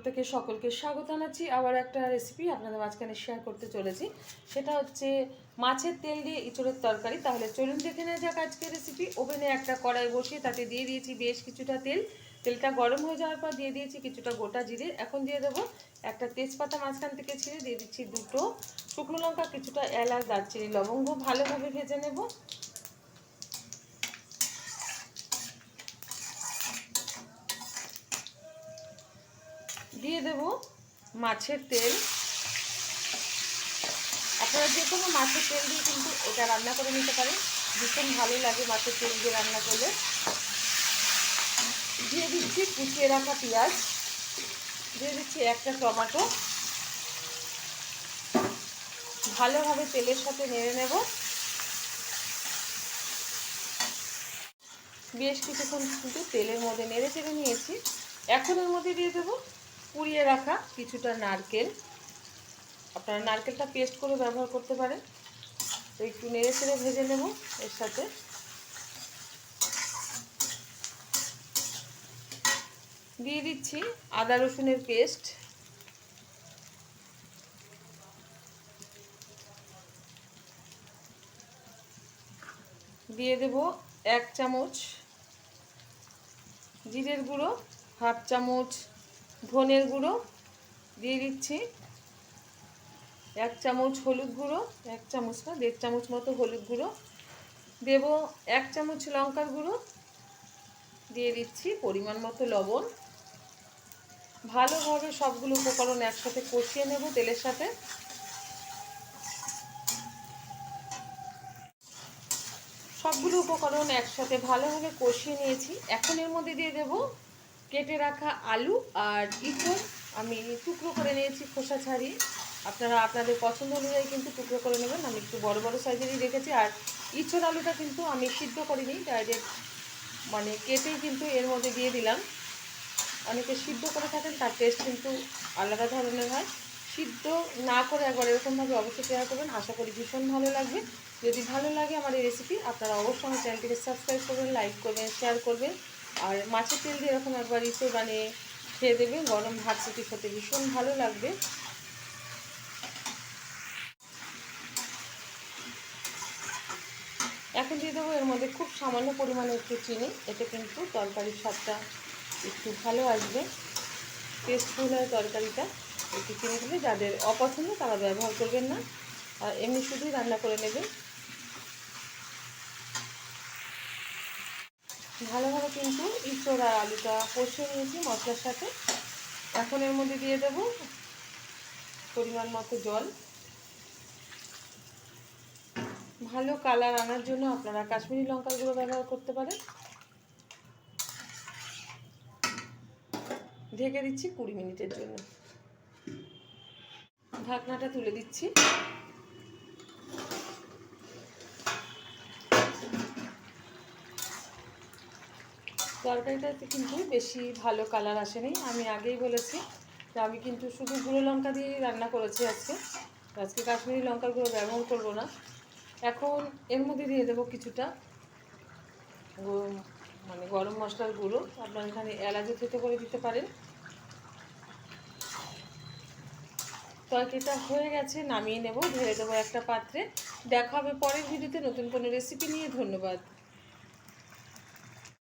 থেকে সকলকে স্বাগত জানাচ্ছি। আবার একটা রেসিপি আপনাদের মাঝখানে শেয়ার করতে চলেছি, সেটা হচ্ছে মাছের তেল দিয়ে ইঁচড়ের তরকারি। তাহলে চলুন দেখে নেওয়া যাক আজকের রেসিপি। ওভেনে একটা কড়াই বসিয়ে তাতে দিয়ে দিয়েছি বেশ কিছুটা তেল। তেলটা গরম হয়ে যাওয়ার পর দিয়ে দিয়েছি কিছুটা গোটা জিরে। এখন দিয়ে দেবো একটা তেজপাতা মাঝখান থেকে ছিঁড়ে, দিয়ে দিচ্ছি দুটো শুকনো লঙ্কা, কিছুটা এলাচ, দারচিনি, লবঙ্গ। ভালোভাবে ভেজে নেব। দিয়ে দেব মাছের তেল। আপনারা যে কোনো মাছের তেল দিয়ে কিন্তু এটা রান্না করে নিতে পারেন, ভীষণ ভালো লাগে মাছের তেল দিয়ে রান্না করলে। দিয়ে দিচ্ছি কুচিয়ে রাখা পেঁয়াজ, দিয়ে দিচ্ছি একটা টমেটো। ভালোভাবে তেলের সাথে নেড়ে নেব। বেশ কিছুক্ষণ কিন্তু তেলের মধ্যে নেড়ে চেড়ে নিয়েছি। এখন এর মধ্যে দিয়ে দেবো কুড়িয়ে রাখা কিছুটা নারকেল। আপনারা নারকেলটা পেস্ট করে ব্যবহার করতে পারেন। তো একটু নেড়ে চেড়ে ভেজে নেব। এর সাথে দিয়ে দিচ্ছি আদা রসুনের পেস্ট, দিয়ে দেব 1 চামচ জিরের গুঁড়ো, হাফ চামচ ধনের গুঁড়ো, দিয়ে দিচ্ছি 1 চামচ হলুদ গুঁড়ো, 1 চামচ না 1.5 চামচ মতো হলুদ গুঁড়ো, দেব 1 চামচ লঙ্কার গুঁড়ো, দিয়ে দিচ্ছি পরিমাণ মতো লবণ। ভালোভাবে সবগুলো উপকরণ একসাথে কষিয়ে নেব তেলের সাথে। সবগুলো উপকরণ একসাথে ভালোভাবে কষিয়ে নিয়েছি। এখন এর মধ্যে দিয়ে দেব কেটে রাখা আলু আর ইঁচড়। আমি টুকরো করে নিয়েছি খোসা ছাড়িয়ে। আপনারা আপনাদের পছন্দ অনুযায়ী কিন্তু টুকরো করে নেবেন। আমি একটু বড় বড় সাইজেরই রেখেছি। আর ইঁচড় আলুটা কিন্তু আমি সিদ্ধ করিনি, ডাইরেক্ট মানে কেটেই কিন্তু এর মধ্যে দিয়ে দিলাম। অনেকে সিদ্ধ করে থাকেন, তার টেস্ট কিন্তু আলাদা ধরনের হয়। সিদ্ধ না করে একবার এরকমভাবে অবশ্যই তৈরি করবেন, আশা করি ভীষণ ভালো লাগবে। যদি ভালো লাগে আমার এই রেসিপি, আপনারা অবশ্যই আমার চ্যানেলটিকে সাবস্ক্রাইব করবেন, লাইক করবেন, শেয়ার করবেন। আর মাছের তেল দিয়ে এরকম একবার ইঁচড় বানিয়ে খেয়ে দেবেন, গরম ভাত রুটির সাথে ভীষণ ভালো লাগবে। এখন দিয়ে দেবো এর মধ্যে খুব সামান্য পরিমাণে একটু চিনি। এতে কিন্তু তরকারির স্বাদটা একটু ভালো আসবে, টেস্টফুল হয় তরকারিটা। একটু চিনি দিলে যাদের অপছন্দ তারা ব্যবহার করবেন না, আর এমনি শুধুই রান্না করে নেবেন। ভালোভাবে কিন্তু ইঁচড় আর আলুটা কষিয়ে নিয়েছি মশলার সাথে। এখন এর মধ্যে দিয়ে দেব পরিমাণ মতো জল। ভালো কালার আনার জন্য আপনারা কাশ্মীরি লঙ্কার গুঁড়ো ব্যবহার করতে পারেন। ঢেকে দিচ্ছি 20 মিনিটের জন্য। ঢাকনাটা তুলে দিচ্ছি। তরকারিটাতে কিন্তু বেশি ভালো কালার আসেনি, আমি আগেই বলেছি যে আমি কিন্তু শুধু গুঁড়ো লঙ্কা দিয়েই রান্না করেছি আজকে। আজকে কাশ্মীরি লঙ্কার গুঁড়ো ব্যবহার করব না। এখন এর মধ্যে দিয়ে দেবো কিছুটা মানে গরম মশলার গুঁড়ো। আপনারা এখানে এলাচও থেতে করে দিতে পারেন। তরকারিটা হয়ে গেছে, নামিয়ে নেব, ঢেলে দেবো একটা পাত্রে। দেখা হবে পরের ভিডিওতে নতুন কোনো রেসিপি নিয়ে। ধন্যবাদ।